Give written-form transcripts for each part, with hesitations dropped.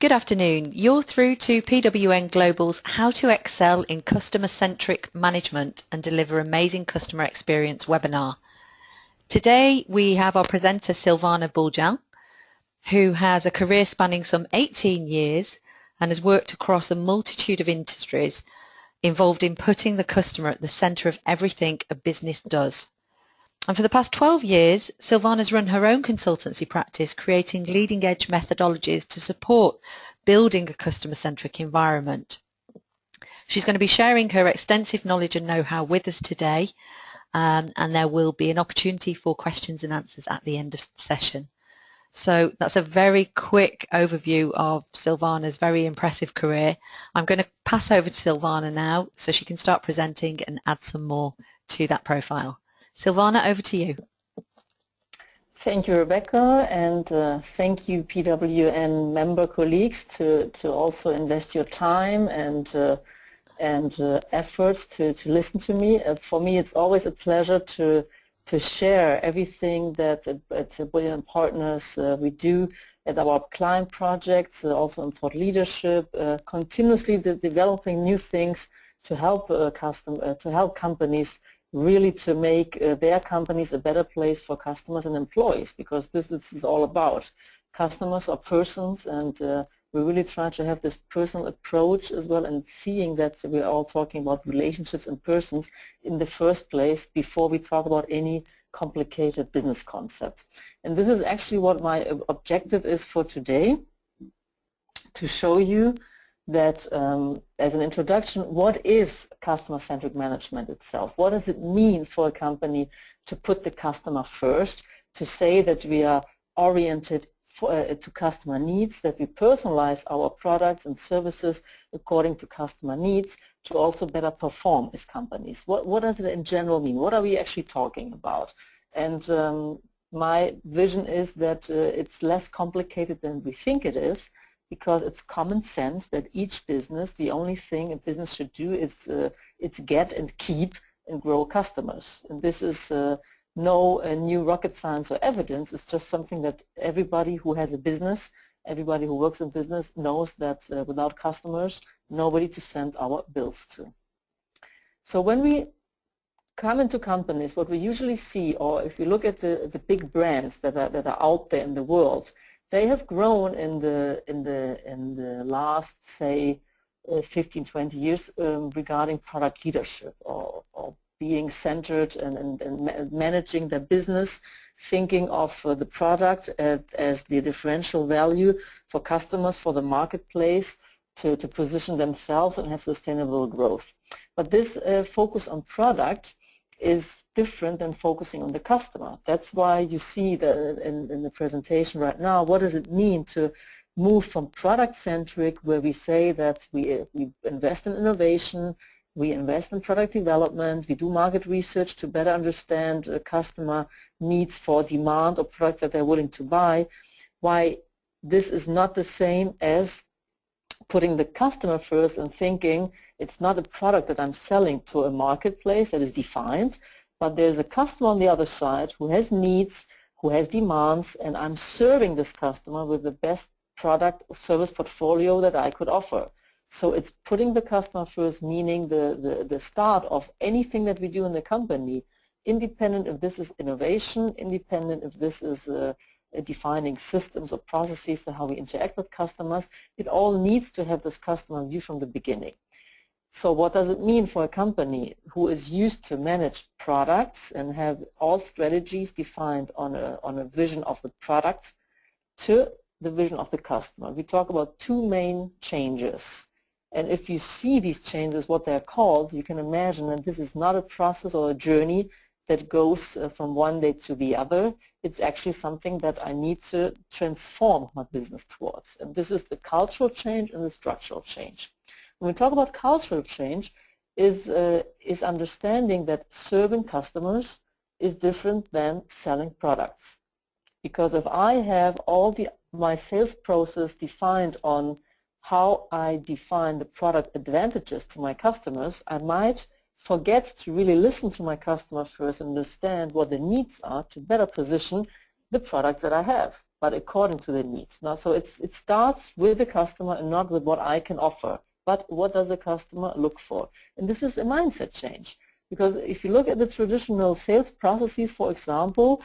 Good afternoon. You're through to PWN Global's How to Excel in Customer-Centric Management and Deliver Amazing Customer Experience webinar. Today we have our presenter Silvana Buljan, who has a career spanning some 18 years and has worked across a multitude of industries involved in putting the customer at the centre of everything a business does. And for the past 12 years, Silvana's run her own consultancy practice, creating leading-edge methodologies to support building a customer-centric environment. She's going to be sharing her extensive knowledge and know-how with us today, and there will be an opportunity for questions and answers at the end of the session. So that's a very quick overview of Silvana's very impressive career. I'm going to pass over to Silvana now so she can start presenting and add some more to that profile. Silvana, over to you. Thank you, Rebecca, and thank you, PWN member colleagues, to also invest your time and efforts to listen to me. For me, it's always a pleasure to share everything that at Buljan Partners we do at our client projects, also in thought leadership, continuously developing new things to help companies really to make their companies a better place for customers and employees, because this is all about. Customers are persons, and we really try to have this personal approach as well, and seeing that we're all talking about relationships and persons in the first place before we talk about any complicated business concepts. And this is actually what my objective is for today, to show you that as an introduction, what is customer-centric management itself? What does it mean for a company to put the customer first, to say that we are oriented to customer needs, that we personalize our products and services according to customer needs, to also better perform as companies? What does it in general mean? What are we actually talking about? And my vision is that it's less complicated than we think it is, because it's common sense that each business, the only thing a business should do is it's get and keep and grow customers. And this is no new rocket science or evidence. It's just something that everybody who has a business, everybody who works in business knows, that without customers, nobody to send our bills to. So when we come into companies, what we usually see, or if you look at the big brands that are out there in the world, they have grown in the last, say, 15, 20 years regarding product leadership, or being centered and managing their business, thinking of the product as the differential value for customers, for the marketplace, to position themselves and have sustainable growth. But this focus on product is different than focusing on the customer. That's why you see in the presentation right now, what does it mean to move from product-centric, where we say that we invest in innovation, we invest in product development, we do market research to better understand customer needs for demand or products that they're willing to buy, why this is not the same as putting the customer first and thinking it's not a product that I'm selling to a marketplace that is defined, but there's a customer on the other side who has needs, who has demands, and I'm serving this customer with the best product or service portfolio that I could offer. So it's putting the customer first, meaning the start of anything that we do in the company, independent if this is innovation, independent if this is defining systems or processes and how we interact with customers. It all needs to have this customer view from the beginning. So what does it mean for a company who is used to manage products and have all strategies defined on a vision of the product to the vision of the customer? We talk about two main changes. And if you see these changes, what they're called, you can imagine that this is not a process or a journey that goes from one day to the other. It's actually something that I need to transform my business towards. And this is the cultural change and the structural change. When we talk about cultural change, is understanding that serving customers is different than selling products. Because if I have all my sales process defined on how I define the product advantages to my customers, I might forget to really listen to my customer first and understand what the needs are to better position the products that I have. but according to their needs. Now, so it starts with the customer and not with what I can offer, but what does the customer look for? And this is a mindset change. Because if you look at the traditional sales processes, for example,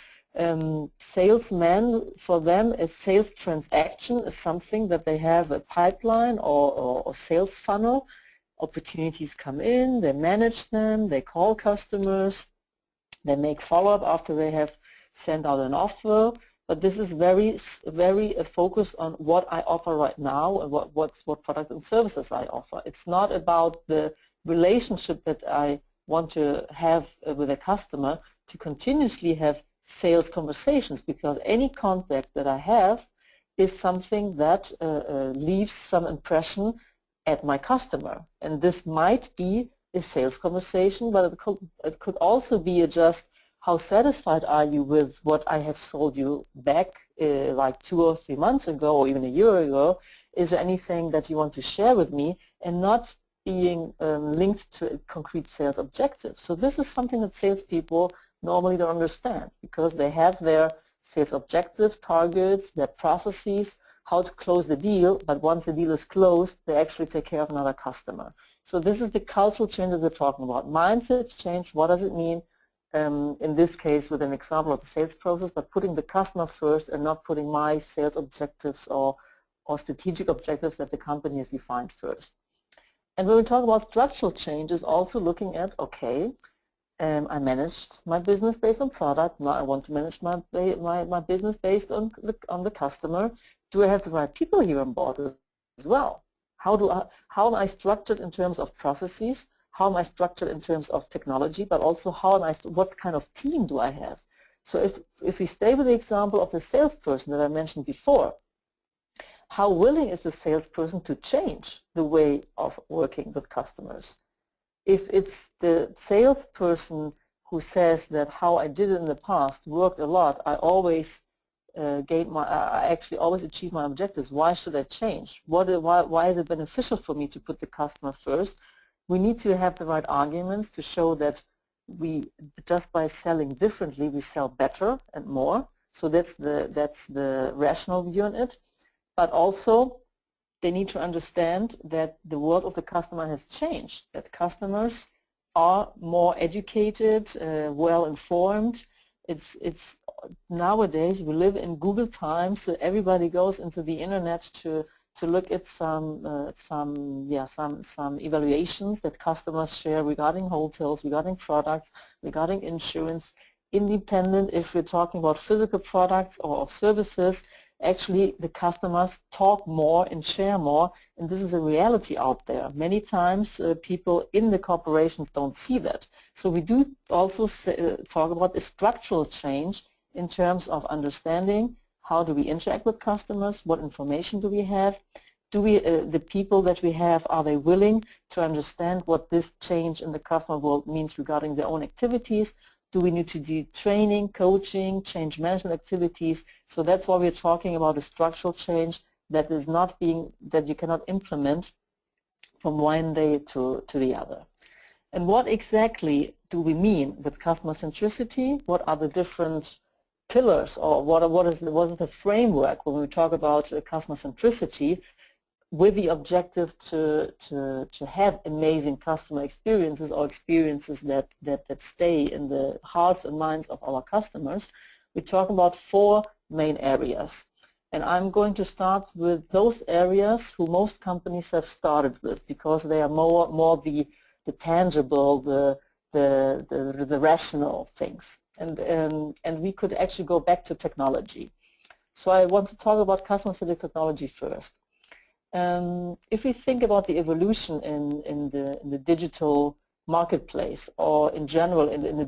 salesmen, for them, a sales transaction is something that they have a pipeline or sales funnel. Opportunities come in, they manage them, they call customers, they make follow-up after they have sent out an offer. But this is very focused on what I offer right now and what products and services I offer. It's not about the relationship that I want to have with a customer to continuously have sales conversations, because any contact that I have is something that leaves some impression at my customer. And this might be a sales conversation, but it could also be just how satisfied are you with what I have sold you back like 2 or 3 months ago or even a year ago? Is there anything that you want to share with me, and not being linked to a concrete sales objective. So this is something that salespeople normally don't understand, because they have their sales objectives, targets, their processes, how to close the deal, but once the deal is closed, they actually take care of another customer. So this is the cultural change that we're talking about. Mindset change, what does it mean? In this case, with an example of the sales process, but putting the customer first and not putting my sales objectives or strategic objectives that the company has defined first. And when we talk about structural change, is also looking at, okay, I managed my business based on product. Now I want to manage my business based on the customer. Do I have the right people here on board as well? How am I structured in terms of processes? How am I structured in terms of technology? But also what kind of team do I have? So if we stay with the example of the salesperson that I mentioned before, how willing is the salesperson to change the way of working with customers? If it's the salesperson who says that how I did it in the past worked a lot, I always I actually always achieve my objectives, why should I change? Why is it beneficial for me to put the customer first? We need to have the right arguments to show that just by selling differently, we sell better and more. So that's the rational view on it. But also, they need to understand that the world of the customer has changed, that customers are more educated, well-informed. It's nowadays, we live in Google times, so everybody goes into the internet to look at some evaluations that customers share regarding hotels, regarding products, regarding insurance. Independent, if we're talking about physical products or services, actually the customers talk more and share more, and this is a reality out there. Many times people in the corporations don't see that. So we do also talk about a structural change in terms of understanding how do we interact with customers, what information do we have, the people that we have, are they willing to understand what this change in the customer world means regarding their own activities? Do we need to do training, coaching, change management activities? So that's why we're talking about a structural change that is not that you cannot implement from one day to the other. And what exactly do we mean with customer centricity? What are the different pillars, or what is the framework when we talk about customer centricity, with the objective to have amazing customer experiences, or experiences that stay in the hearts and minds of our customers? We talk about 4 main areas. And I'm going to start with those areas who most companies have started with, because they are more the tangible, the rational things. And we could actually go back to technology. So I want to talk about customer-centric technology first. If we think about the evolution in the digital marketplace, or in general in the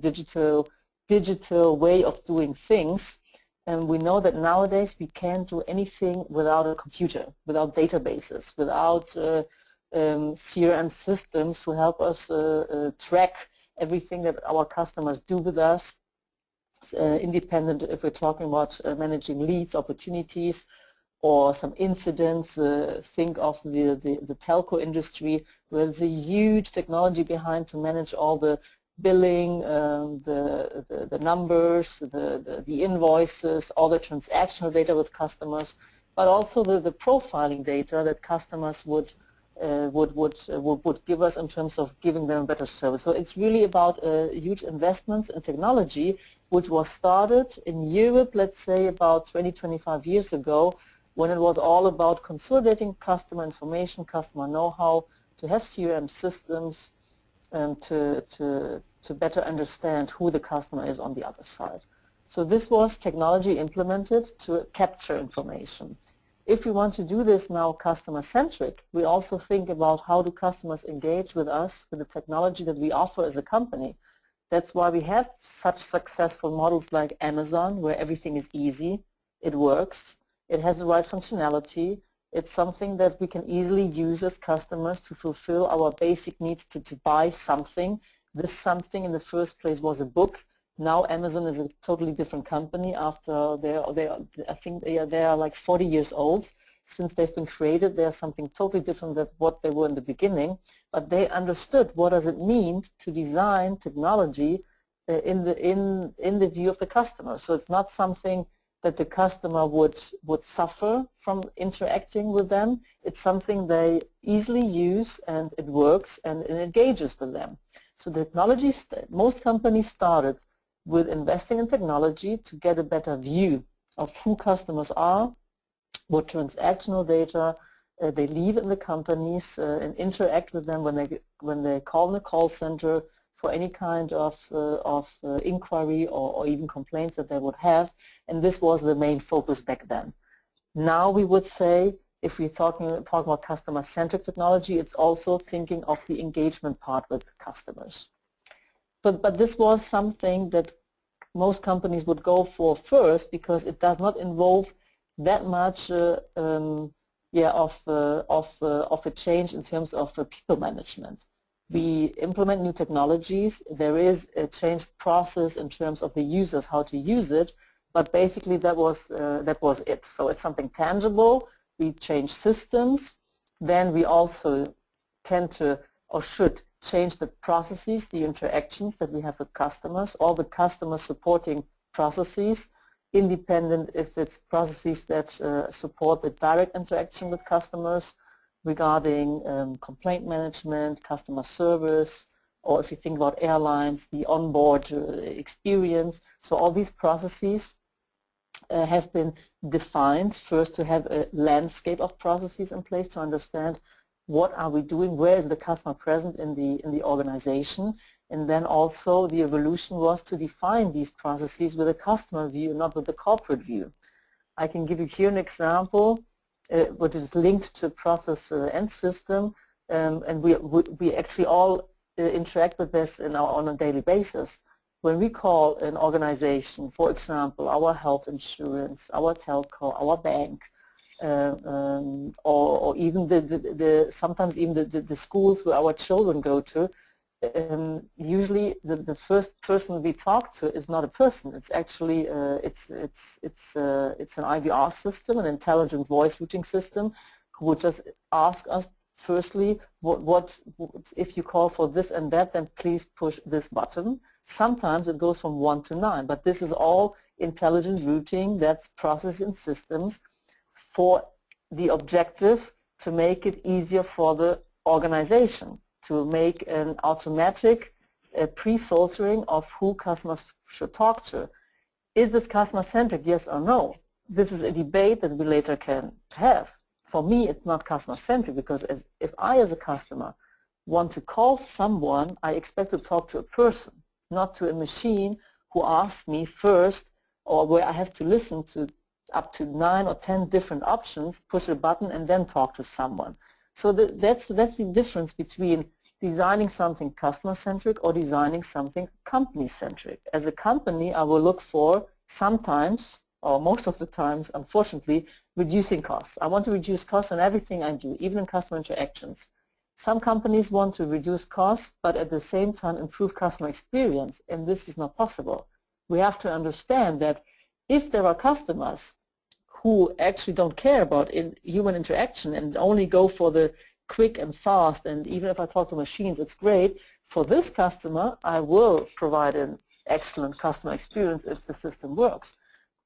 digital way of doing things, and we know that nowadays we can't do anything without a computer, without databases, without CRM systems who help us track everything that our customers do with us, independent if we're talking about managing leads, opportunities, or some incidents. Think of the telco industry, where there's a huge technology behind to manage all the billing, the numbers, the invoices, all the transactional data with customers, but also the profiling data that customers would give us in terms of giving them a better service. So it's really about huge investments in technology, which was started in Europe, let's say about 20, 25 years ago, when it was all about consolidating customer information, customer know-how, to have CRM systems, and to better understand who the customer is on the other side. So this was technology implemented to capture information. If we want to do this now customer-centric, we also think about how do customers engage with us, with the technology that we offer as a company. That's why we have such successful models like Amazon, where everything is easy, it works, it has the right functionality, it's something that we can easily use as customers to fulfill our basic needs to buy something. This something in the first place was a book. Now Amazon is a totally different company. After I think they are like 40 years old. Since they've been created, they are something totally different than what they were in the beginning. But they understood what does it mean to design technology in the view of the customer. So it's not something that the customer would suffer from interacting with them. It's something they easily use, and it works, and it engages with them. So the technology, most companies started with investing in technology to get a better view of who customers are, what transactional data they leave in the companies, and interact with them when they call in the call center for any kind of inquiry or even complaints that they would have. And this was the main focus back then. Now we would say, if we're talking about customer-centric technology, it's also thinking of the engagement part with customers. But this was something that most companies would go for first, because it does not involve that much of a change in terms of people management. We implement new technologies. There is a change process in terms of the users, how to use it, but basically that was it. So it's something tangible. We change systems. Then we also tend to, or should, change the processes, the interactions that we have with customers, all the customer supporting processes, independent if it's processes that support the direct interaction with customers regarding complaint management, customer service, or if you think about airlines, the onboard experience. So all these processes have been defined first to have a landscape of processes in place to understand what are we doing, where is the customer present in the organization, and then also the evolution was to define these processes with a customer view, not with the corporate view. I can give you here an example which is linked to process and system, and we actually all interact with this on a daily basis. When we call an organization, for example, our health insurance, our telco, our bank, or even sometimes even the schools where our children go to, usually the first person we talk to is not a person. It's actually it's an IVR system, an intelligent voice routing system, who would just ask us firstly, what if you call for this and that, then please push this button. Sometimes it goes from 1 to 9, but this is all intelligent routing. That's processing systems for the objective to make it easier for the organization, to make an automatic pre-filtering of who customers should talk to. Is this customer-centric, yes or no? This is a debate that we later can have. For me, it's not customer-centric, because if I, as a customer, want to call someone, I expect to talk to a person, not to a machine who asks me first, or where I have to listen to up to 9 or 10 different options, push a button, and then talk to someone. So that's the difference between designing something customer-centric or designing something company-centric. As a company, I will look for sometimes, or most of the times, unfortunately, reducing costs. I want to reduce costs on everything I do, even in customer interactions. Some companies want to reduce costs, but at the same time improve customer experience, and this is not possible. We have to understand that if there are customers who actually don't care about human interaction and only go for the quick and fast, and even if I talk to machines, it's great. For this customer, I will provide an excellent customer experience if the system works.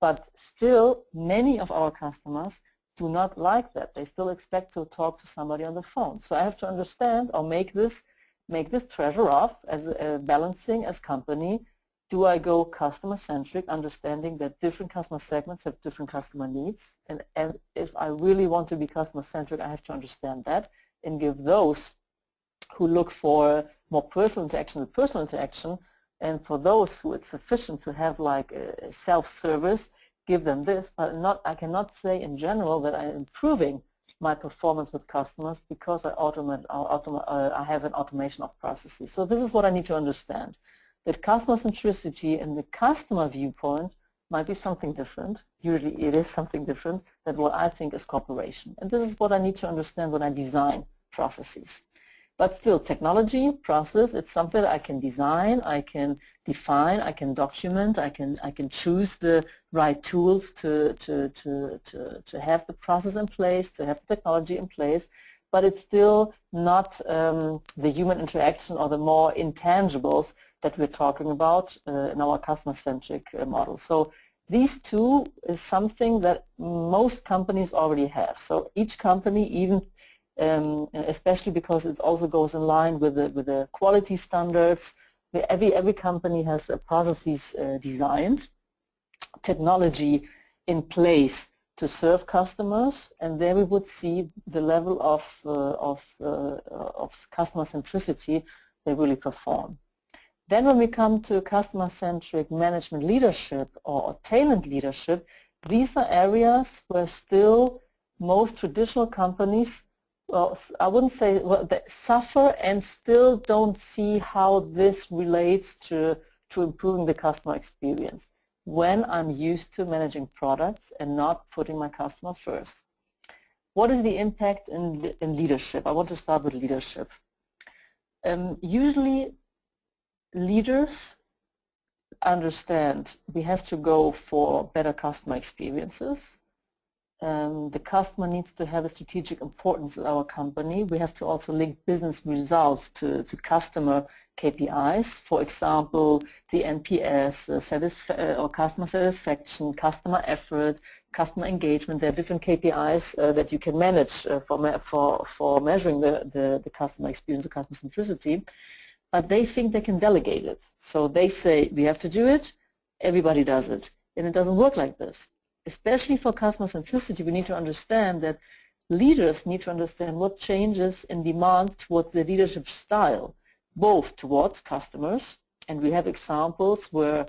But still, many of our customers do not like that. They still expect to talk to somebody on the phone. So I have to understand or make this treasure off as a balancing as company. Do I go customer-centric, understanding that different customer segments have different customer needs? And if I really want to be customer-centric, I have to understand that and give those who look for more personal interaction, and for those who it's sufficient to have like a self-service, give them this. But I cannot say in general that I'm improving my performance with customers because I have an automation of processes. So this is what I need to understand. That customer centricity and the customer viewpoint might be something different. Usually it is something different than what I think is cooperation. And this is what I need to understand when I design processes. But still, technology, process, it's something that I can design, I can define, I can document, I can choose the right tools to have the process in place, to have the technology in place, but it's still not the human interaction or the more intangibles that we're talking about in our customer-centric model. So these two is something that most companies already have. So each company, even especially because it also goes in line with the quality standards, every company has processes designed, technology in place to serve customers, and there we would see the level of customer centricity they really perform. Then when we come to customer-centric management leadership or talent leadership, these are areas where still most traditional companies, well, I wouldn't say, well, they suffer and still don't see how this relates to improving the customer experience when I'm used to managing products and not putting my customer first. What is the impact in leadership? I want to start with leadership. Usually leaders understand we have to go for better customer experiences. The customer needs to have a strategic importance in our company. We have to also link business results to customer KPIs. For example, the NPS, or customer satisfaction, customer effort, customer engagement. There are different KPIs that you can manage for measuring the customer experience, the customer centricity. But they think they can delegate it. So they say, we have to do it, everybody does it. And it doesn't work like this. Especially for customer centricity, we need to understand that leaders need to understand what changes in demand towards the leadership style, both towards customers, and we have examples where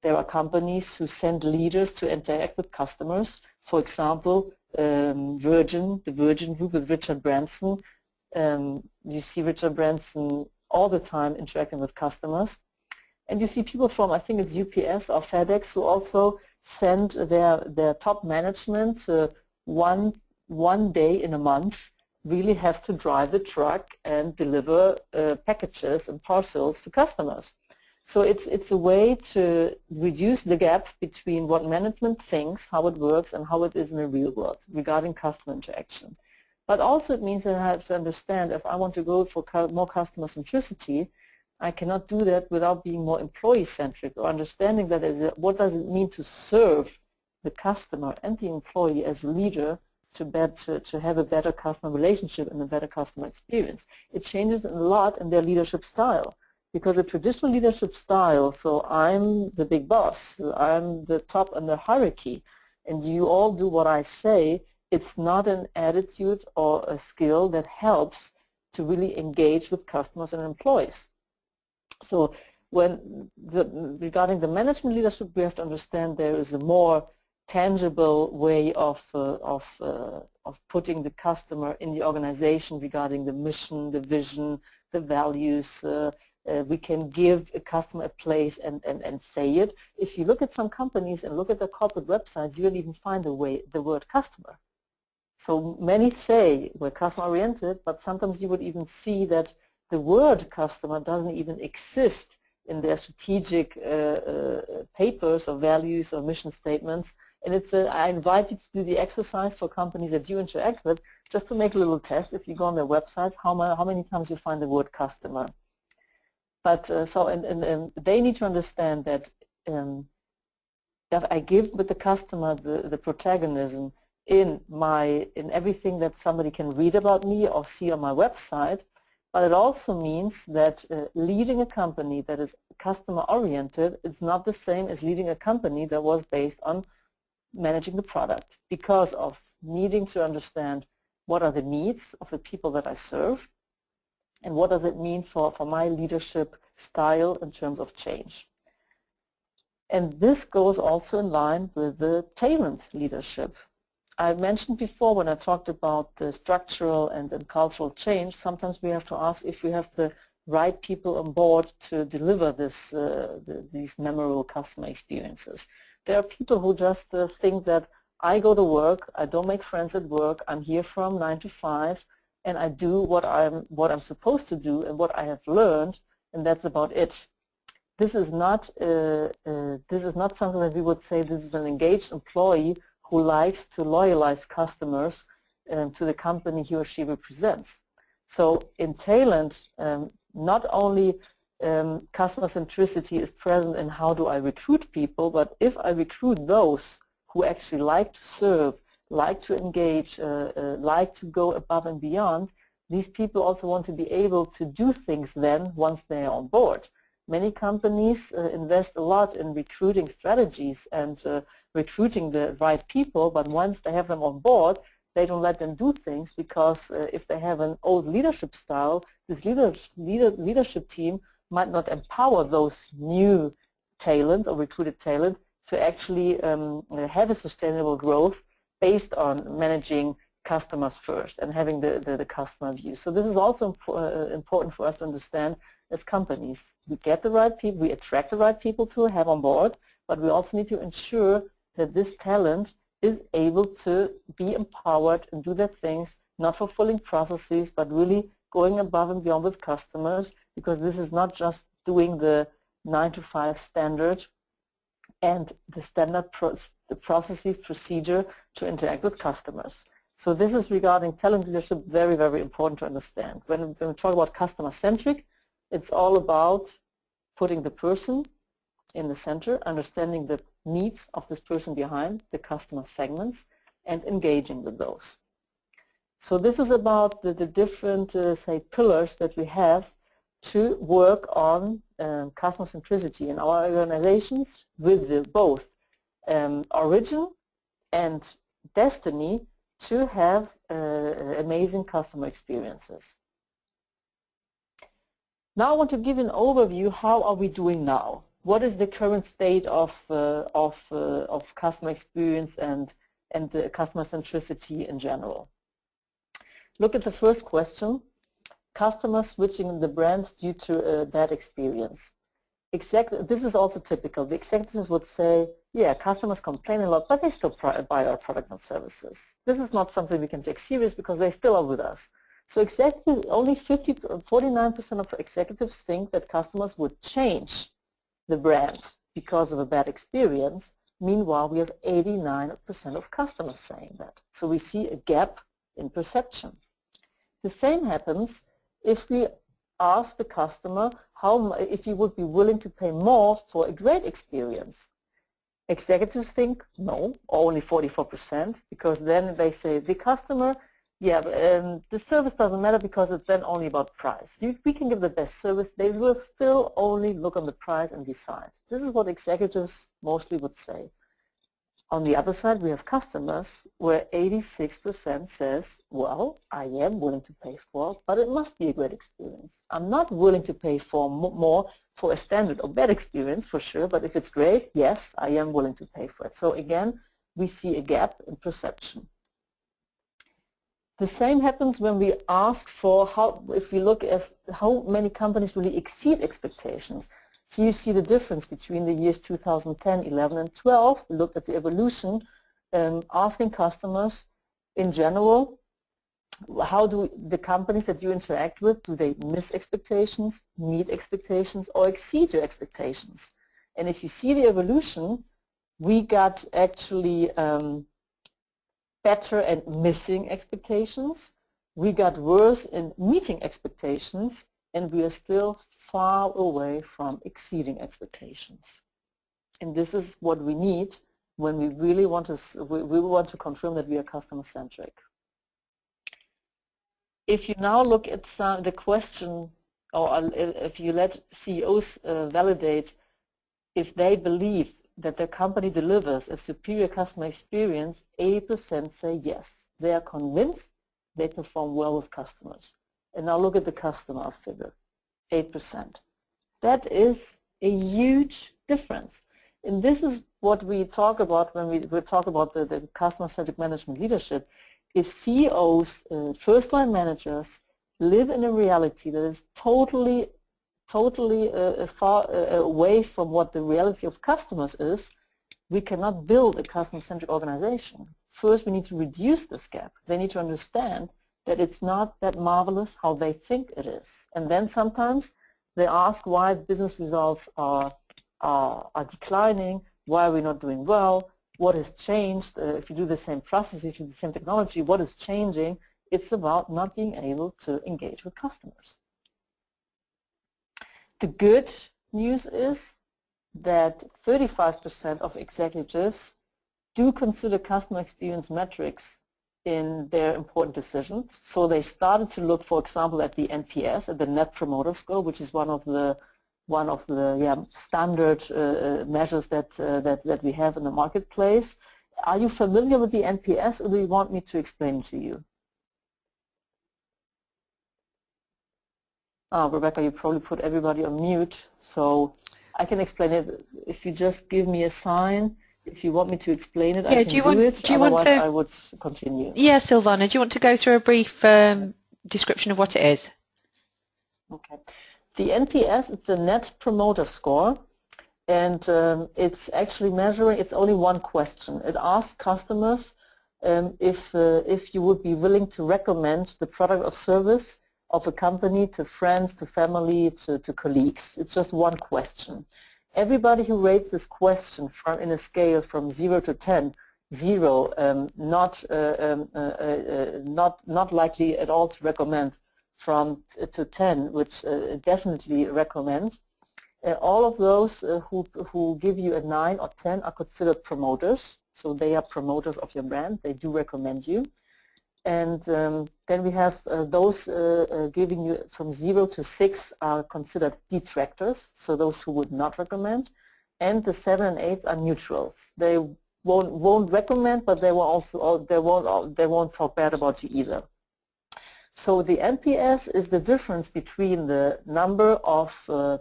there are companies who send leaders to interact with customers. For example, the Virgin Group with Richard Branson. You see Richard Branson all the time interacting with customers. And you see people from, I think it's UPS or FedEx, who also send their top management one day in a month, really have to drive the truck and deliver packages and parcels to customers. So it's a way to reduce the gap between what management thinks, how it works, and how it is in the real world regarding customer interaction. But also it means that I have to understand if I want to go for more customer centricity, I cannot do that without being more employee-centric or understanding that what does it mean to serve the customer and the employee as a leader to have a better customer relationship and a better customer experience. It changes a lot in their leadership style, because a traditional leadership style, so I'm the big boss, I'm the top in the hierarchy, and you all do what I say, it's not an attitude or a skill that helps to really engage with customers and employees. So regarding the management leadership, we have to understand there is a more tangible way of putting the customer in the organization regarding the mission, the vision, the values. We can give a customer a place and say it. If you look at some companies and look at their corporate websites, you will even find the word customer. So many say we're customer-oriented, but sometimes you would even see that the word customer doesn't even exist in their strategic papers or values or mission statements. And I invite you to do the exercise for companies that you interact with, just to make a little test. If you go on their websites, how many times you find the word customer. But they need to understand that if I give with the customer the protagonism in everything that somebody can read about me or see on my website, but it also means that leading a company that is customer oriented, it's not the same as leading a company that was based on managing the product, because of needing to understand what are the needs of the people that I serve and what does it mean for my leadership style in terms of change. And this goes also in line with the talent leadership. I mentioned before when I talked about the structural and cultural change, sometimes we have to ask if we have the right people on board to deliver these memorable customer experiences. There are people who just think that I go to work, I don't make friends at work, I'm here from 9 to 5, and I do what I'm supposed to do and what I have learned, and that's about it. This is not something that we would say this is an engaged employee who likes to loyalize customers to the company he or she represents. So in talent, not only customer centricity is present in how do I recruit people, but if I recruit those who actually like to serve, like to engage, like to go above and beyond, these people also want to be able to do things then once they are on board. Many companies invest a lot in recruiting strategies and recruiting the right people, but once they have them on board, they don't let them do things, because if they have an old leadership style, this leadership team might not empower those new talents or recruited talent to actually have a sustainable growth based on managing customers first and having the customer view. So this is also important for us to understand as companies. We get the right people, we attract the right people to have on board, but we also need to ensure that this talent is able to be empowered and do their things, not fulfilling processes, but really going above and beyond with customers, because this is not just doing the 9 to 5 standard and the standard the processes, procedure to interact with customers. So this is regarding talent leadership, very, very important to understand. When we talk about customer-centric, it's all about putting the person in the center, understanding the needs of this person behind the customer segments, and engaging with those. So this is about the different, say, pillars that we have to work on customer centricity in our organizations with both origin and destiny to have amazing customer experiences. Now I want to give an overview, how are we doing now? What is the current state of customer experience and the customer centricity in general? Look at the first question, customers switching the brand due to a bad experience. This is also typical. The executives would say, yeah, customers complain a lot, but they still buy our products and services. This is not something we can take serious because they still are with us. So exactly only 49% of executives think that customers would change the brand because of a bad experience. Meanwhile, we have 89% of customers saying that. So we see a gap in perception. The same happens if we ask the customer if he would be willing to pay more for a great experience. Executives think no, only 44%, because then they say the customer, yeah, the service doesn't matter because it's then only about price. We can give the best service. They will still only look on the price and decide. This is what executives mostly would say. On the other side, we have customers where 86% says, well, I am willing to pay for it, but it must be a great experience. I'm not willing to pay for more for a standard or bad experience, for sure, but if it's great, yes, I am willing to pay for it. So again, we see a gap in perception. The same happens when we ask for if we look at how many companies really exceed expectations. Here you see the difference between the years 2010, 11, and 12. We looked at the evolution, asking customers in general, how do the companies that you interact with, do they miss expectations, meet expectations, or exceed your expectations? And if you see the evolution, we got actually better at missing expectations. We got worse in meeting expectations, and we are still far away from exceeding expectations. And this is what we need when we really want to, we want to confirm that we are customer-centric. If you now look at the question, or if you let CEOs validate if they believe that their company delivers a superior customer experience, 80% say yes. They are convinced they perform well with customers. And now look at the customer figure, 8%. That is a huge difference. And this is what we talk about when we talk about the customer-centric management leadership. If CEOs, first-line managers, live in a reality that is totally far away from what the reality of customers is, we cannot build a customer-centric organization. First, we need to reduce this gap. They need to understand that it's not that marvelous how they think it is. And then sometimes they ask why business results are declining, why are we not doing well, what has changed, if you do the same processes, if you do the same technology, what is changing? It's about not being able to engage with customers. The good news is that 35% of executives do consider customer experience metrics in their important decisions. So they started to look, for example, at the NPS, at the Net Promoter Score, which is one of the standard measures that we have in the marketplace. Are you familiar with the NPS, or do you want me to explain it to you? Rebecca, you probably put everybody on mute, so I can explain it. If you just give me a sign, if you want me to explain it, I can do it. Otherwise, I would continue. Yeah, Silvana, do you want to go through a brief description of what it is? Okay. The NPS, it's a Net Promoter Score, and it's actually measuring, it's only one question. It asks customers if you would be willing to recommend the product or service of a company to friends, to family, to colleagues. It's just one question. Everybody who rates this question in a scale from 0 to 10, 0, not likely at all to recommend, from to 10, which definitely recommend, all of those who give you a 9 or 10 are considered promoters. So they are promoters of your brand. They do recommend you. And then we have those giving you from 0 to 6 are considered detractors, so those who would not recommend. And the 7 and 8 are neutrals. They won't recommend, but they won't talk bad about you either. So the NPS is the difference between the number of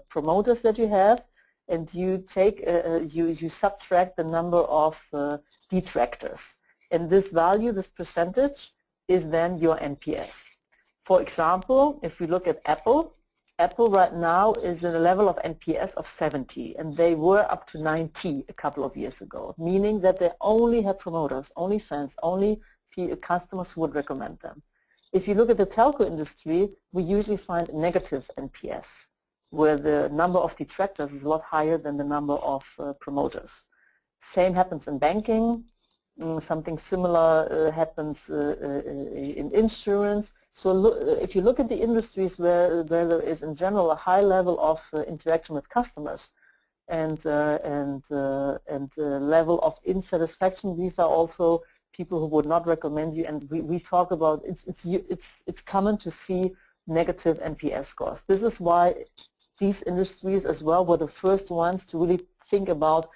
promoters that you have, and you take you subtract the number of detractors. And this value, this percentage, is then your NPS. For example, if we look at Apple right now is at a level of NPS of 70, and they were up to 90 a couple of years ago, meaning that they only have promoters, only fans, only customers who would recommend them. If you look at the telco industry, we usually find negative NPS, where the number of detractors is a lot higher than the number of promoters. Same happens in banking. Something similar happens in insurance. So if you look at the industries where there is in general a high level of interaction with customers and level of insatisfaction, these are also people who would not recommend you. And we talk about it's common to see negative NPS scores. This is why these industries as well were the first ones to really think about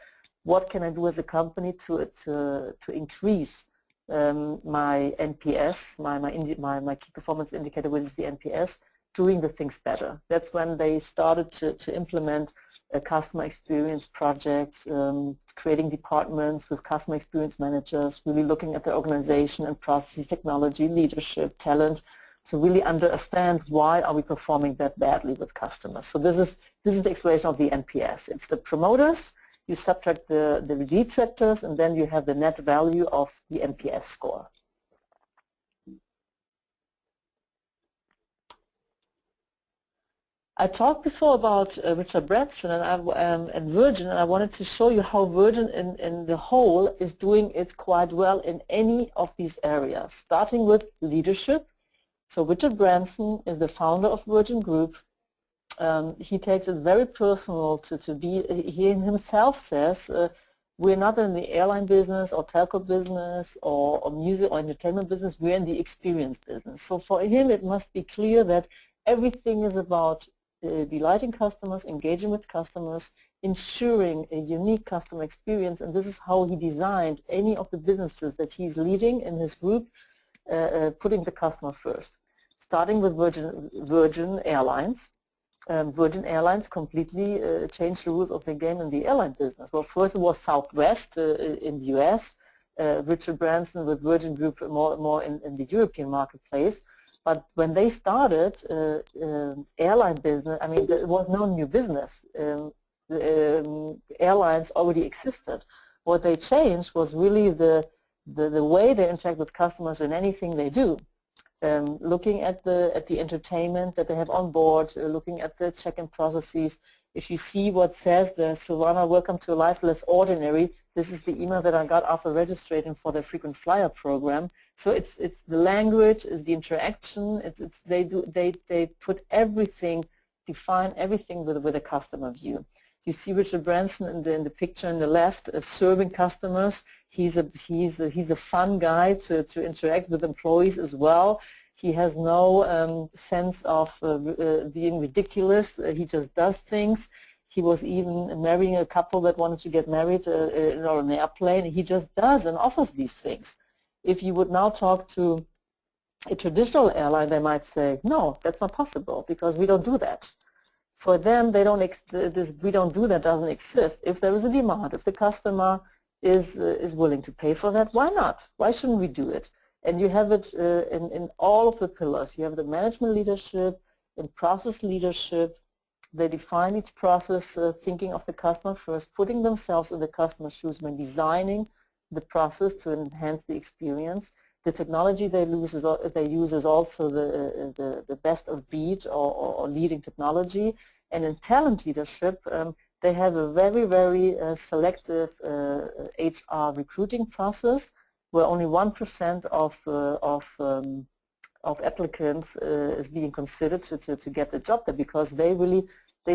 what can I do as a company to increase my NPS, my key performance indicator, which is the NPS, doing the things better. That's when they started to implement customer experience projects, creating departments with customer experience managers, really looking at the organization and processes, technology, leadership, talent, to really understand why are we performing that badly with customers. So this is the explanation of the NPS. It's the promoters. You subtract the detractors, and then you have the net value of the NPS score. I talked before about Richard Branson and Virgin, and I wanted to show you how Virgin in the whole is doing it quite well in any of these areas, starting with leadership. So Richard Branson is the founder of Virgin Group. he takes it very personal to be, he himself says, we're not in the airline business or telco business or music or entertainment business, we're in the experience business. So for him it must be clear that everything is about delighting customers, engaging with customers, ensuring a unique customer experience, and this is how he designed any of the businesses that he's leading in his group, putting the customer first. Starting with Virgin Airlines. Virgin Airlines completely changed the rules of the game in the airline business. Well, first it was Southwest in the US, Richard Branson with Virgin Group more in the European marketplace. But when they started airline business, I mean, there was no new business. Airlines already existed. What they changed was really the way they interact with customers in anything they do. Looking at the entertainment that they have on board, looking at the check-in processes. If you see what says the Silvana, welcome to Life Less Ordinary, this is the email that I got after registering for the frequent flyer program. So it's the language, it's the interaction, they put everything, define everything with a customer view. You see Richard Branson in the picture on the left, serving customers. He's a fun guy to interact with employees as well. He has no sense of being ridiculous. He just does things. He was even marrying a couple that wanted to get married on an airplane. He just does and offers these things. If you would now talk to a traditional airline, they might say, no, that's not possible because we don't do that. For them, they don't we don't do that doesn't exist. If there is a demand, if the customer is willing to pay for that, why not? Why shouldn't we do it? And you have it in all of the pillars. You have the management leadership, in process leadership. They define each process thinking of the customer first, putting themselves in the customer's shoes when designing the process to enhance the experience. The technology they use is also the best of breed or leading technology. And in talent leadership, they have a very, very selective HR recruiting process where only 1% of applicants is being considered to get the job there, because they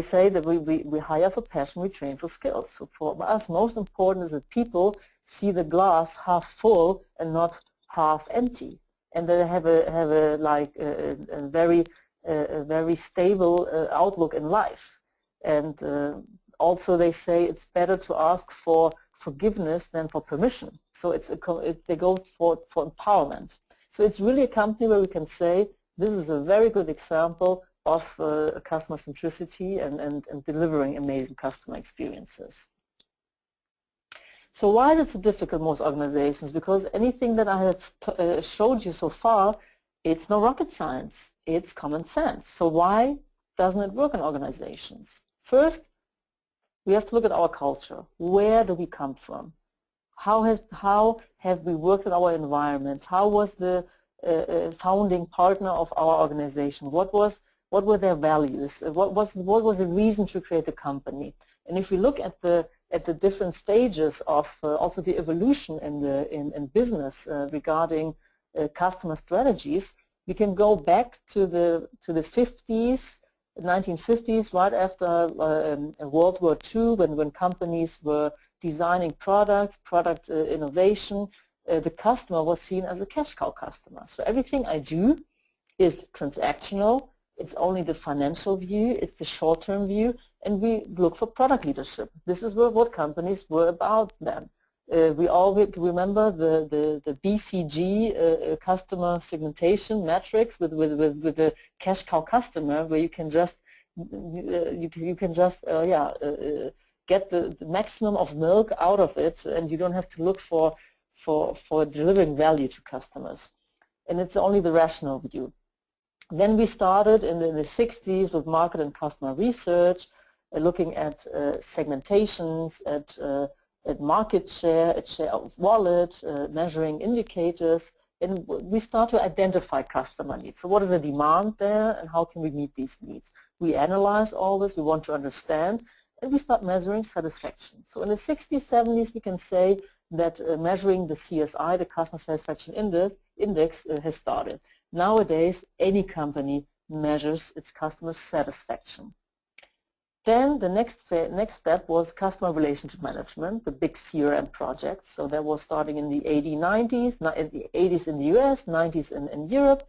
say that we hire for passion, we train for skills. So for us, most important is that people see the glass half full and not half empty, and they have a very stable outlook in life. And also they say it's better to ask for forgiveness than for permission. So they go for empowerment. So it's really a company where we can say this is a very good example of customer centricity and delivering amazing customer experiences. So why is it so difficult, most organizations? Because anything that I have showed you so far, it's no rocket science, it's common sense. So why doesn't it work in organizations? First, we have to look at our culture. Where do we come from? How have we worked in our environment? How was the founding partner of our organization? What were their values? What was the reason to create the company? And if we look at the different stages of also the evolution in business regarding customer strategies, we can go back to the 50s, 1950s, right after World War II, when companies were designing product innovation. The customer was seen as a cash cow customer. So everything I do is transactional. It's only the financial view, it's the short-term view, and we look for product leadership. This is what companies were about then. We all remember the BCG customer segmentation metrics with the cash cow customer, where you can just get the maximum of milk out of it, and you don't have to look for delivering value to customers. And it's only the rational view. Then we started in the 60s with market and customer research, looking at segmentations, at market share, at share of wallet, measuring indicators, and we start to identify customer needs. So what is the demand there, and how can we meet these needs? We analyze all this, we want to understand, and we start measuring satisfaction. So in the 60s, 70s, we can say that measuring the CSI, the Customer Satisfaction Index, has started. Nowadays, any company measures its customer satisfaction. Then the next step was customer relationship management, the big CRM project. So that was starting in the 80s in the US, 90s in Europe,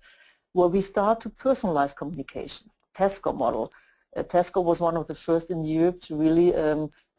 where we start to personalize communications. Tesco model. Tesco was one of the first in Europe to really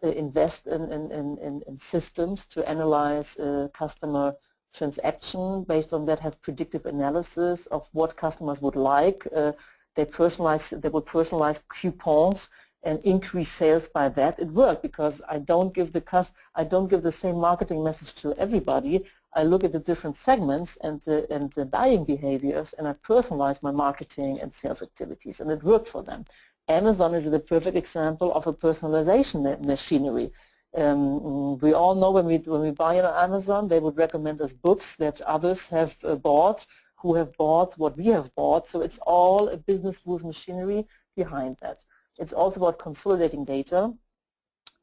invest in systems to analyze customer transaction. Based on that, have predictive analysis of what customers would like. They would personalize coupons and increase sales by that. It worked because I don't give the same marketing message to everybody. I look at the different segments and the buying behaviors, and I personalize my marketing and sales activities, and it worked for them. Amazon is the perfect example of a personalization machinery. We all know when we buy on Amazon, they would recommend us books that others have bought, who have bought what we have bought. So it's all a business rules machinery behind that. It's also about consolidating data,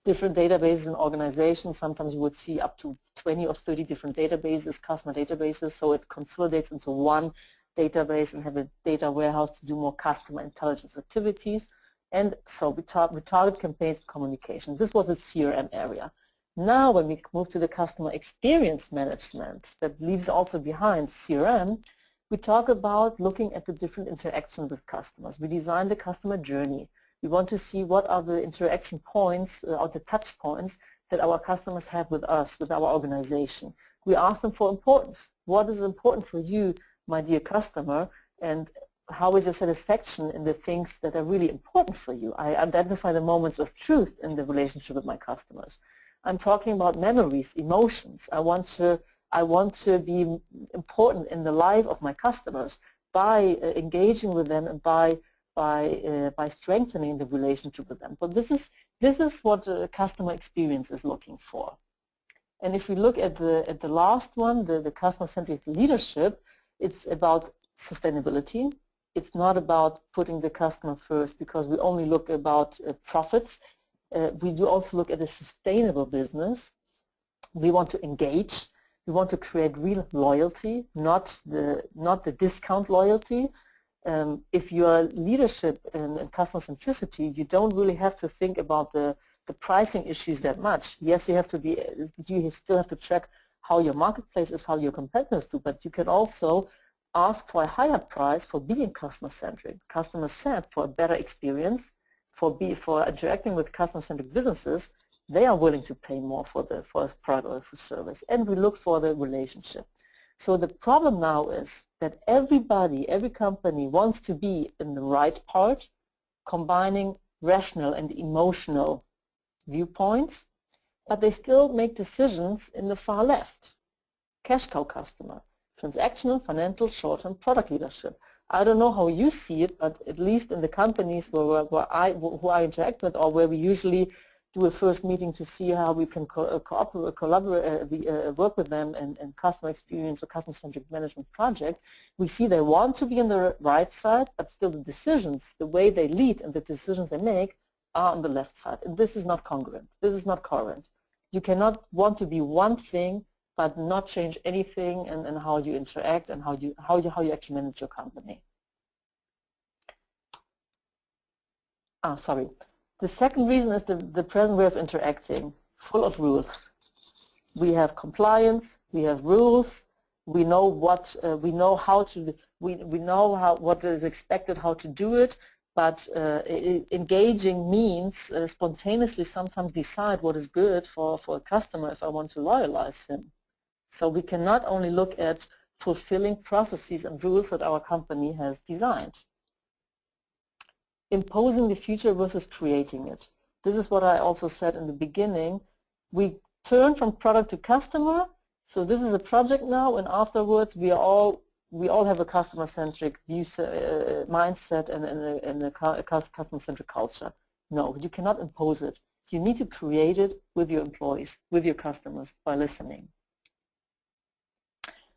different databases and organizations. Sometimes you would see up to 20 or 30 different databases, customer databases, so it consolidates into one database and have a data warehouse to do more customer intelligence activities. And so we target campaigns and communication. This was the CRM area. Now when we move to the customer experience management, that leaves also behind CRM, we talk about looking at the different interactions with customers. We design the customer journey. We want to see what are the interaction points or the touch points that our customers have with us, with our organization. We ask them for importance. What is important for you, my dear customer, and how is your satisfaction in the things that are really important for you? I identify the moments of truth in the relationship with my customers. I'm talking about memories, emotions. I want to be important in the life of my customers by engaging with them and by strengthening the relationship with them. But this is what the customer experience is looking for. And if we look at the last one, the customer-centric leadership, it's about sustainability. It's not about putting the customer first because we only look about profits. We do also look at a sustainable business. We want to engage. We want to create real loyalty, not the discount loyalty. If your leadership and customer centricity, you don't really have to think about the pricing issues that much. Yes, you still have to check how your marketplace is, how your competitors do, but you can also ask for a higher price for being customer-centric. Customer-centric for a better experience, for interacting with customer-centric businesses, they are willing to pay more for a product or for service, and we look for the relationship. So the problem now is that every company wants to be in the right part, combining rational and emotional viewpoints, but they still make decisions in the far left. Cash cow customer, transactional, financial, short-term product leadership. I don't know how you see it, but at least in the companies who I interact with, or where we usually do a first meeting to see how we can collaborate, work with them and customer experience or customer-centric management projects, we see they want to be on the right side, but still the decisions, the way they lead and the decisions they make are on the left side. And this is not congruent. This is not coherent. You cannot want to be one thing but not change anything and how you interact and how you actually manage your company. The second reason is the present way of interacting, full of rules. We have compliance, we have rules, we know what we know what is expected, how to do it, but engaging means spontaneously sometimes decide what is good for a customer if I want to loyalize him. So we cannot only look at fulfilling processes and rules that our company has designed. Imposing the future versus creating it. This is what I also said in the beginning. We turn from product to customer. So this is a project now, and afterwards we all have a customer-centric mindset and a customer-centric culture. No, you cannot impose it. You need to create it with your employees, with your customers, by listening.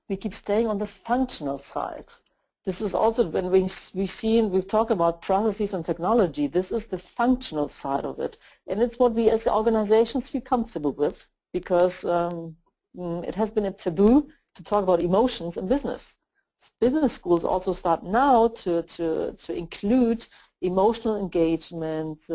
We keep staying on the functional side. This is also when we've talked about processes and technology. This is the functional side of it, and it's what we as organizations feel comfortable with, because it has been a taboo to talk about emotions in business. Business schools also start now to include emotional engagement,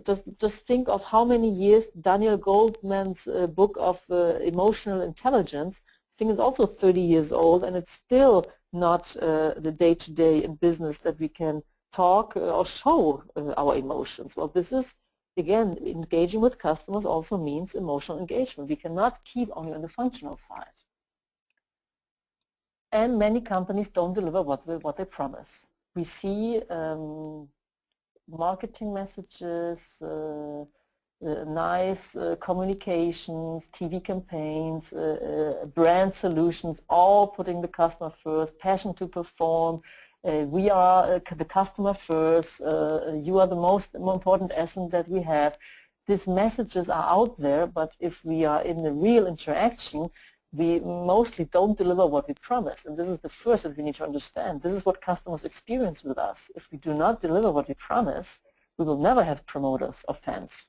Just think of how many years Daniel Goldman's book of emotional intelligence, I think, is also 30 years old, and it's still not the day-to-day in business that we can talk or show our emotions. Well, this is, again, engaging with customers also means emotional engagement. We cannot keep only on the functional side. And many companies don't deliver what they promise. We see marketing messages, nice communications, TV campaigns, brand solutions, all putting the customer first, passion to perform. We are the customer first. You are the most important asset that we have. These messages are out there, but if we are in the real interaction, we mostly don't deliver what we promise. And this is the first that we need to understand. This is what customers experience with us. If we do not deliver what we promise, we will never have promoters or fans.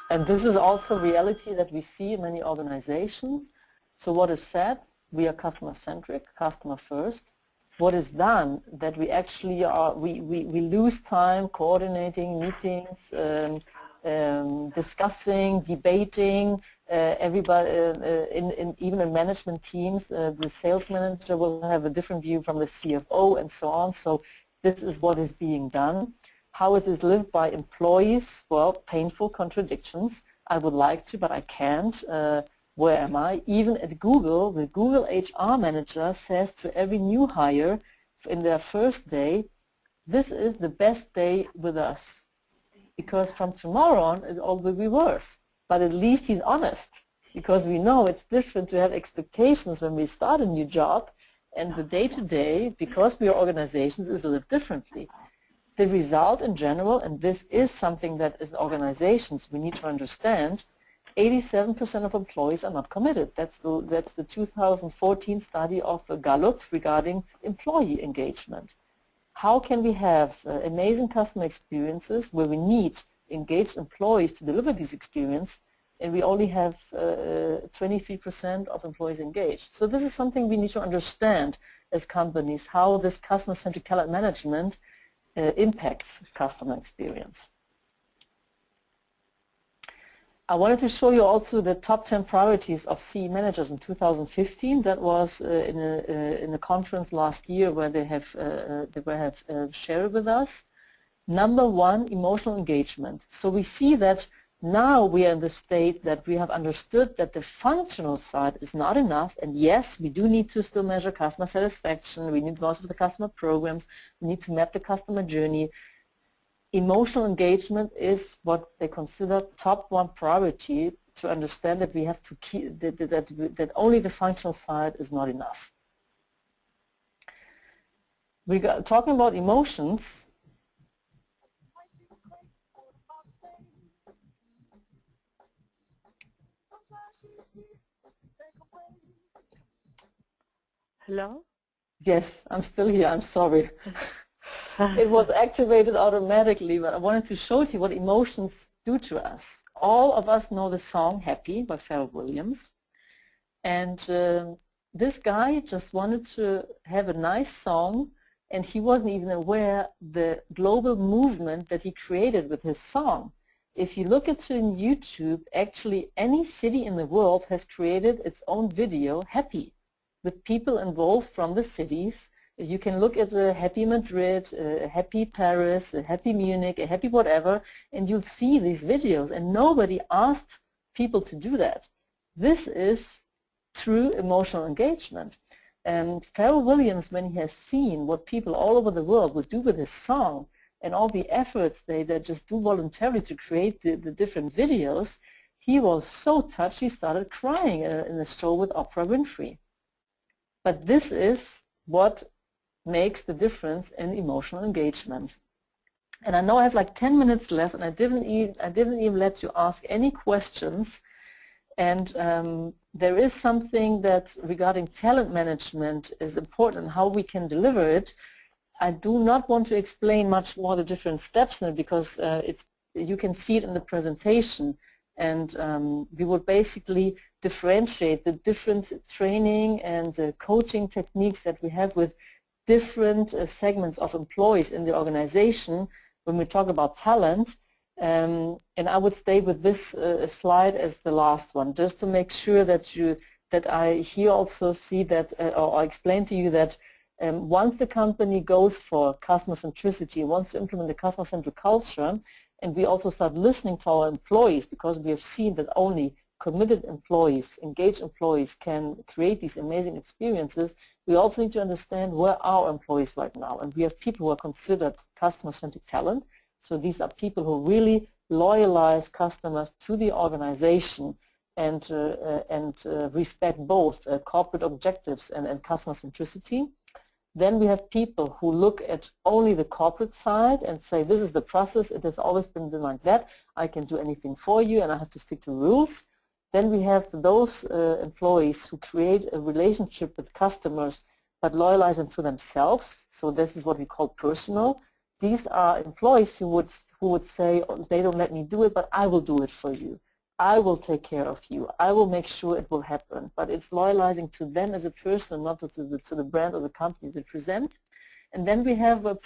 And this is also reality that we see in many organizations. So what is said, we are customer-centric, customer first. What is done, that we actually are, we lose time coordinating meetings, discussing, debating. Everybody, even in management teams, the sales manager will have a different view from the CFO and so on. So this is what is being done. How is this lived by employees? Well, painful contradictions. I would like to, but I can't. Where am I? Even at Google, the Google HR manager says to every new hire in their first day, this is the best day with us. Because from tomorrow on, it all will be worse. But at least he's honest, because we know it's different to have expectations when we start a new job, and the day-to-day, because we are organizations, is lived differently. The result in general, and this is something that as organizations we need to understand, 87% of employees are not committed. That's the 2014 study of Gallup regarding employee engagement. How can we have amazing customer experiences where we need engaged employees to deliver these experiences, and we only have 23% of employees engaged? So this is something we need to understand as companies, how this customer-centric talent management impacts customer experience. I wanted to show you also the top 10 priorities of CE managers in 2015. That was in a conference last year where they have shared with us. Number one, emotional engagement. So we see that now we are in the state that we have understood that the functional side is not enough, and yes, we do need to still measure customer satisfaction. We need most of the customer programs. We need to map the customer journey. Emotional engagement is what they consider top one priority, to understand that we have to keep that only the functional side is not enough. Talking about emotions. Hello? Yes, I'm still here. I'm sorry. It was activated automatically, but I wanted to show you what emotions do to us. All of us know the song Happy by Pharrell Williams. And this guy just wanted to have a nice song, and he wasn't even aware the global movement that he created with his song. If you look at it in YouTube, actually any city in the world has created its own video, Happy, with people involved from the cities. You can look at a Happy Madrid, a Happy Paris, a Happy Munich, a Happy whatever, and you'll see these videos, and nobody asked people to do that. This is true emotional engagement. And Pharrell Williams, when he has seen what people all over the world would do with his song and all the efforts they just do voluntarily to create the different videos, he was so touched he started crying in a show with Oprah Winfrey. But this is what makes the difference in emotional engagement. And I know I have like 10 minutes left, and I didn't even let you ask any questions. And there is something that regarding talent management is important and how we can deliver it. I do not want to explain much more the different steps in it, because you can see it in the presentation. And we would basically differentiate the different training and coaching techniques that we have with different segments of employees in the organization, when we talk about talent. And I would stay with this slide as the last one, just to make sure that I here also see that, or explain to you that once the company goes for customer centricity, wants to implement the customer-centric culture, and we also start listening to our employees, because we have seen that only committed employees, engaged employees can create these amazing experiences, we also need to understand where are our employees right now. And we have people who are considered customer-centric talent. So these are people who really loyalize customers to the organization and respect both corporate objectives and customer centricity. Then we have people who look at only the corporate side and say, this is the process, it has always been like that, I can do anything for you and I have to stick to rules. Then we have those employees who create a relationship with customers but loyalize them to themselves. So this is what we call personal. These are employees who would say, oh, they don't let me do it, but I will do it for you. I will take care of you. I will make sure it will happen. But it's loyalizing to them as a person, not to the brand or the company they present. And then we have a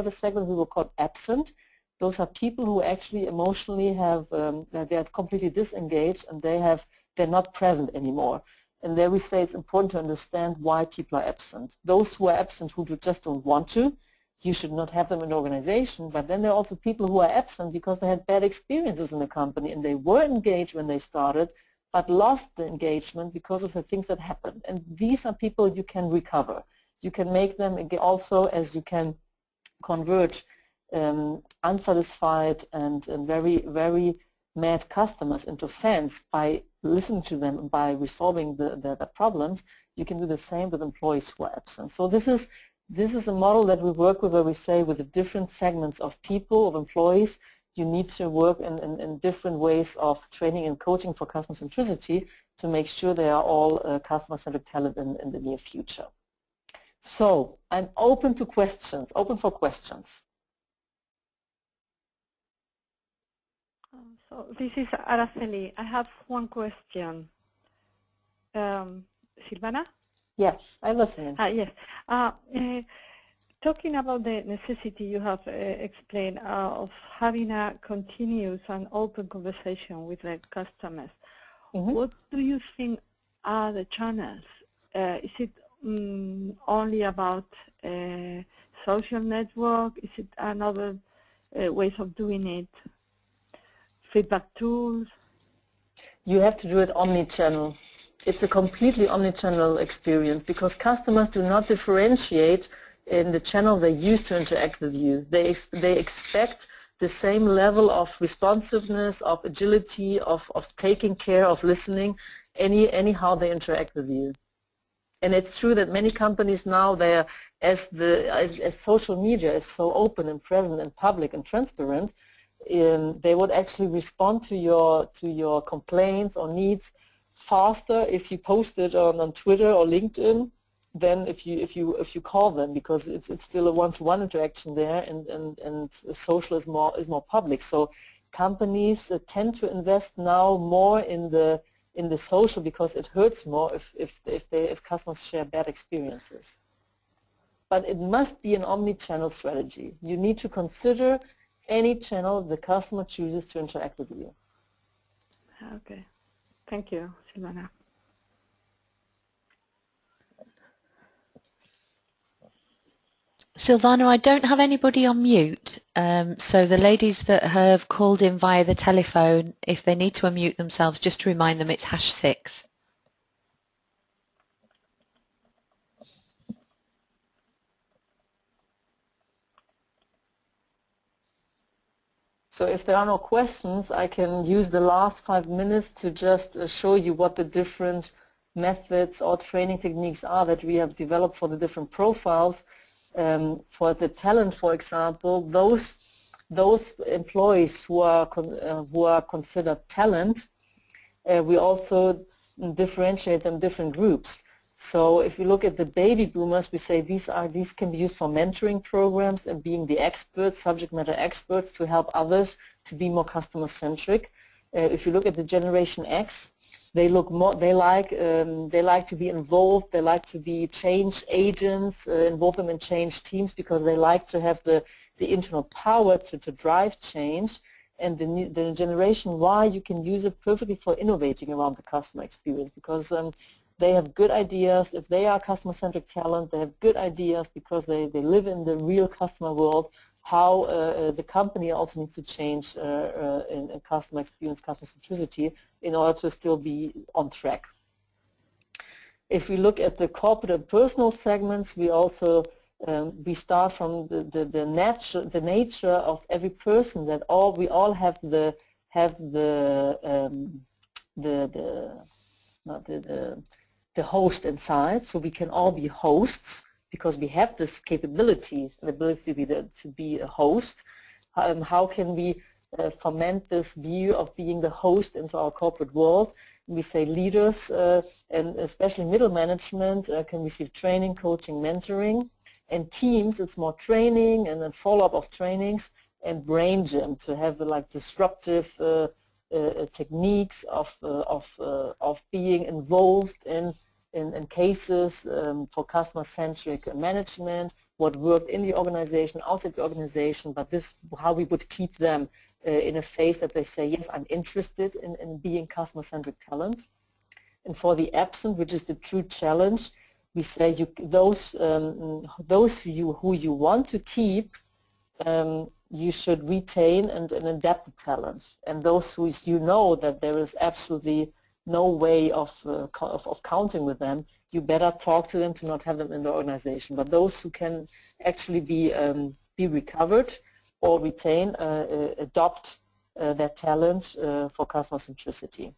segment we will call absent. Those are people who actually emotionally have they are completely disengaged and they're not present anymore. And there we say it's important to understand why people are absent. Those who are absent who just don't want to, you should not have them in an organization, but then there are also people who are absent because they had bad experiences in the company and they were engaged when they started, but lost the engagement because of the things that happened. And these are people you can recover. You can make them also, as you can convert unsatisfied and very, very mad customers into fans by listening to them and by resolving the problems. You can do the same with employees who are absent. So this is a model that we work with, where we say with the different segments of people, of employees, you need to work in different ways of training and coaching for customer centricity to make sure they are all customer-centric talent in the near future. So I'm open to questions, open for questions. So this is Araceli. I have one question. Silvana? Yeah, I'm listening. Yes. Talking about the necessity you have explained of having a continuous and open conversation with the customers, what do you think are the channels? Is it only about social network? Is it another ways of doing it? Feedback tools? You have to do it omni-channel. It's a completely omni-channel experience because customers do not differentiate in the channel they use to interact with you. They expect the same level of responsiveness, of agility, of taking care, of listening, anyhow they interact with you. And it's true that many companies now, as social media is so open and present and public and transparent, they would actually respond to your complaints or needs faster if you post it on Twitter or LinkedIn than if you call them, because it's still a one-to-one interaction there, and social is more public. So companies tend to invest now more in the social because it hurts more if customers share bad experiences. But it must be an omni-channel strategy. You need to consider any channel the customer chooses to interact with you. Okay. Thank you, Silvana. Silvana, I don't have anybody on mute, so the ladies that have called in via the telephone, if they need to unmute themselves, just to remind them it's #6. So if there are no questions, I can use the last 5 minutes to just show you what the different methods or training techniques are that we have developed for the different profiles. For the talent, for example, those employees who are considered talent, we also differentiate them in different groups. So if you look at the baby boomers, we say these can be used for mentoring programs and being the experts, subject matter experts, to help others to be more customer centric. If you look at the Generation X, They look more. They like to be involved. They like to be change agents, involve them in change teams because they like to have the internal power to drive change. And the generation Y, you can use it perfectly for innovating around the customer experience because they have good ideas. If they are customer-centric talent, they have good ideas because they live in the real customer world. How the company also needs to change in customer experience, customer centricity, in order to still be on track. If we look at the corporate and personal segments, we also we start from the nature of every person, that we all have the host inside, so we can all be hosts because we have this capability, the ability to be a host. How can we foment this view of being the host into our corporate world? We say leaders and especially middle management can receive training, coaching, mentoring, and teams it's more training and then follow-up of trainings, and brain gym to have like disruptive techniques of being involved in cases for customer-centric management, what worked in the organization, outside the organization, but this how we would keep them in a phase that they say, yes, I'm interested in being customer-centric talent. And for the absent, which is the true challenge, we say those who you want to keep, you should retain and adapt the talent. And those who you know that there is absolutely no way of counting with them, you better talk to them to not have them in the organization. But those who can actually be recovered or retain, adopt their talent for customer centricity.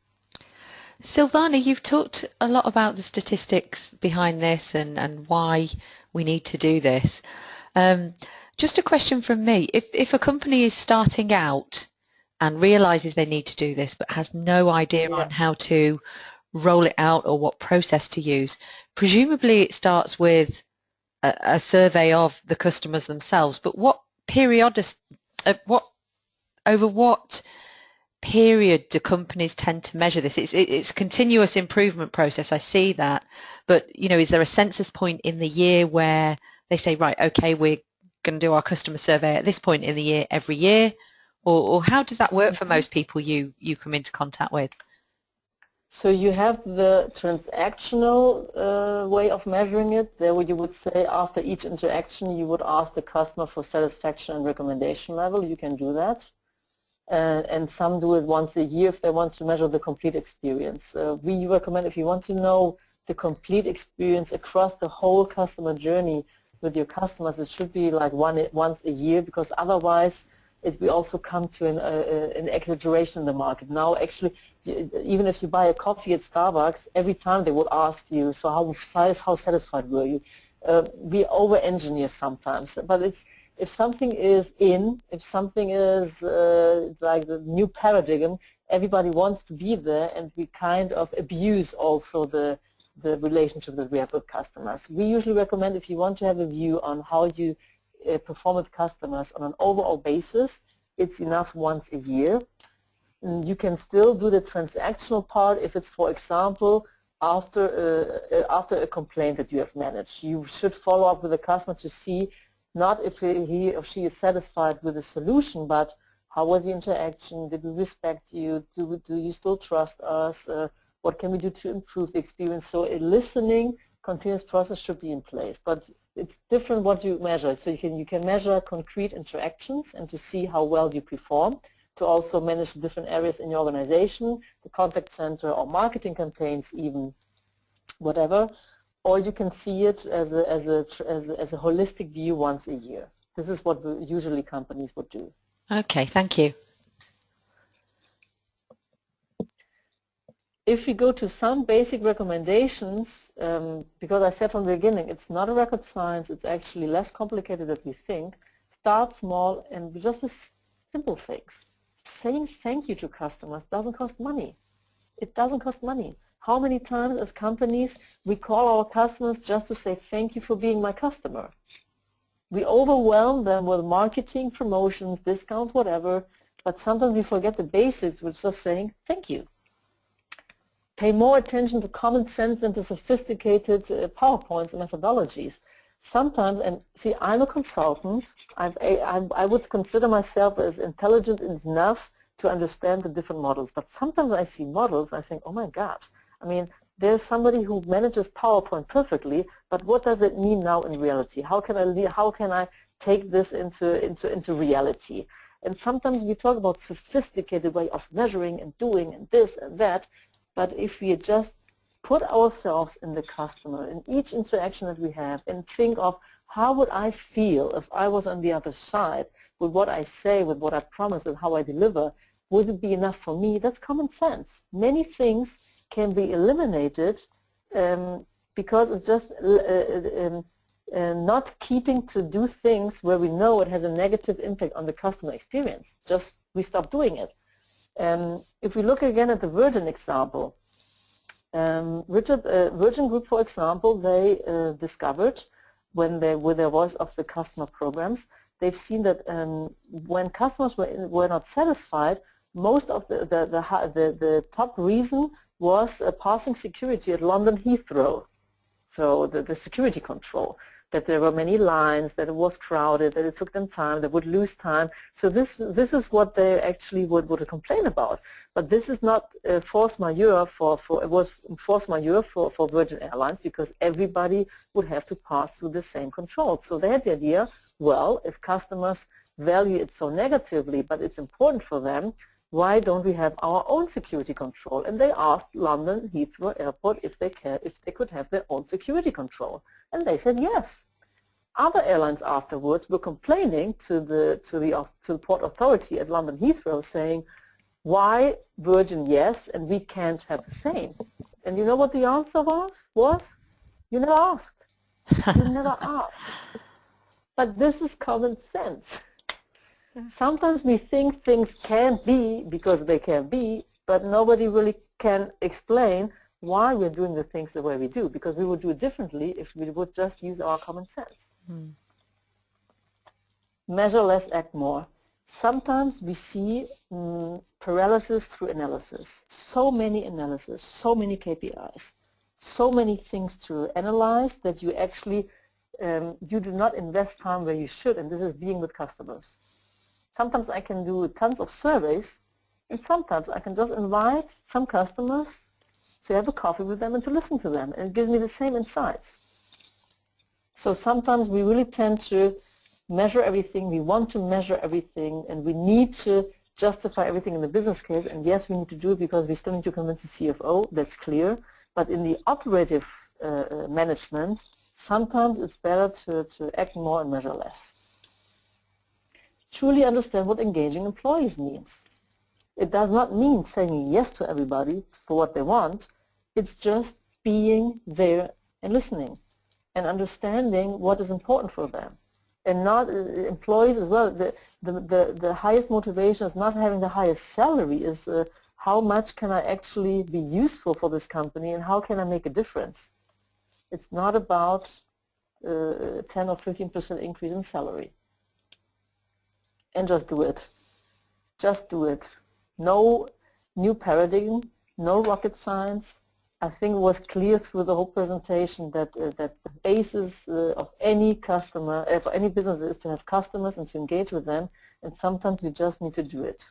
Silvana, you've talked a lot about the statistics behind this and why we need to do this. Just a question from me. If a company is starting out and realizes they need to do this but has no idea on how to roll it out or what process to use, presumably it starts with a survey of the customers themselves. But what over what period do companies tend to measure this? It's a continuous improvement process, I see that, but is there a census point in the year where they say, right, okay, we're going to do our customer survey at this point in the year every year, or how does that work for most people you come into contact with? So you have the transactional way of measuring it. There you would say after each interaction you would ask the customer for satisfaction and recommendation level. You can do that. And some do it once a year if they want to measure the complete experience. We recommend, if you want to know the complete experience across the whole customer journey with your customers, it should be like once a year, because otherwise it will also come to an exaggeration in the market. Now actually, even if you buy a coffee at Starbucks, every time they will ask you, so how satisfied were you? We over-engineer sometimes, but if something is if something is like the new paradigm, everybody wants to be there, and we kind of abuse also the relationship that we have with customers. We usually recommend, if you want to have a view on how you perform with customers on an overall basis, it's enough once a year. And you can still do the transactional part if it's, for example, after a complaint that you have managed. You should follow up with the customer to see not if he or she is satisfied with the solution, but how was the interaction? Did we respect you? Do you still trust us? What can we do to improve the experience? So a listening, continuous process should be in place, but it's different what you measure. So you can measure concrete interactions and to see how well you perform, to also manage different areas in your organization, the contact center or marketing campaigns, even whatever. Or you can see it as a holistic view once a year. This is what usually companies would do. Okay, thank you. If we go to some basic recommendations, because I said from the beginning, it's not a rocket science, it's actually less complicated than we think. Start small and just with simple things. Saying thank you to customers doesn't cost money. It doesn't cost money. How many times as companies we call our customers just to say thank you for being my customer? We overwhelm them with marketing, promotions, discounts, whatever, but sometimes we forget the basics, which is just saying thank you. pay more attention to common sense than to sophisticated PowerPoints and methodologies. Sometimes, and see, I'm a consultant. I would consider myself as intelligent enough to understand the different models. But sometimes I see models, I think, oh my God. I mean, there's somebody who manages PowerPoint perfectly, but what does it mean now in reality? How can I take this into reality? And sometimes we talk about sophisticated way of measuring and doing and this and that, but if we just put ourselves in the customer in each interaction that we have and think of how would I feel if I was on the other side with what I say, with what I promise and how I deliver, would it be enough for me? That's common sense. Many things can be eliminated because it's just not keeping to do things where we know it has a negative impact on the customer experience. Just we stop doing it. If we look again at the Virgin example, Virgin Group, for example, they discovered when they, with their voice of the customer programs, they've seen that when customers were not satisfied, most of the top reason was passing security at London Heathrow. So the security control, that there were many lines, that it was crowded, that it took them time, they would lose time. So this is what they actually would complain about. But this is not force majeure it was force majeure for Virgin Airlines, because everybody would have to pass through the same controls. So they had the idea, well, if customers value it so negatively, but it's important for them, why don't we have our own security control? And they asked London Heathrow Airport if they could have their own security control, and they said yes. Other airlines afterwards were complaining to the port authority at London Heathrow, saying, why Virgin yes and we can't have the same? And you know what the answer was? You never asked. You never asked. But this is common sense. Sometimes we think things can be because they can be, but nobody really can explain why we're doing the things the way we do, because we would do it differently if we would just use our common sense. Measure less, act more. Sometimes we see paralysis through analysis. So many analysis, so many KPIs, so many things to analyze that you actually you do not invest time where you should, and this is being with customers. Sometimes I can do tons of surveys, and sometimes I can just invite some customers to have a coffee with them and to listen to them, and it gives me the same insights. So sometimes we really tend to measure everything, we want to measure everything, and we need to justify everything in the business case, and yes, we need to do it because we still need to convince the CFO, that's clear, but in the operative management, sometimes it's better to act more and measure less. Truly understand what engaging employees means. It does not mean saying yes to everybody for what they want. It's just being there and listening and understanding what is important for them. And not employees as well. The highest motivation is not having the highest salary, is how much can I actually be useful for this company and how can I make a difference. It's not about 10 or 15% increase in salary. And just do it. Just do it. No new paradigm, no rocket science. I think it was clear through the whole presentation that that the basis of any customer, for any business, is to have customers and to engage with them. And sometimes we just need to do it,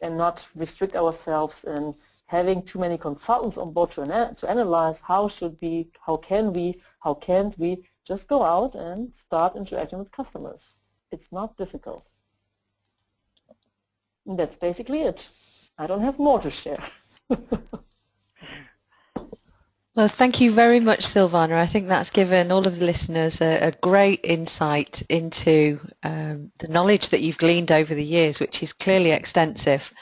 and not restrict ourselves and having too many consultants on board to analyze how should we, how can we, how can't we. Just go out and start interacting with customers. It's not difficult. And that's basically it. I don't have more to share. Well, thank you very much, Silvana. I think that's given all of the listeners a great insight into the knowledge that you've gleaned over the years, which is clearly extensive.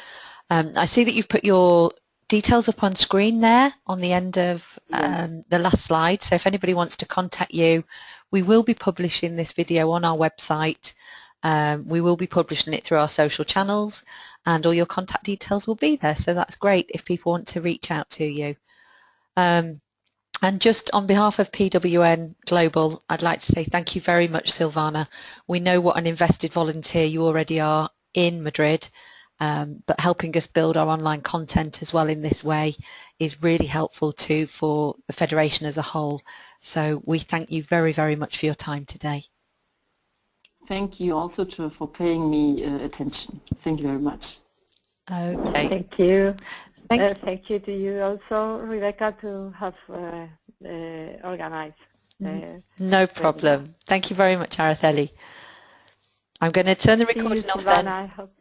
I see that you've put your details up on screen there on the end of the last slide. So if anybody wants to contact you, we will be publishing this video on our website. We will be publishing it through our social channels, and all your contact details will be there. So that's great if people want to reach out to you. And just on behalf of PWN Global, I'd like to say thank you very much, Silvana. We know what an invested volunteer you already are in Madrid, but helping us build our online content as well in this way is really helpful too for the Federation as a whole. So we thank you very, very much for your time today. Thank you also for paying me attention. Thank you very much. Okay. Thank you. Thank you to you also, Rebecca, to have organized. No problem. Thank you very much, Araceli. I'm going to turn the recording off then. I hope.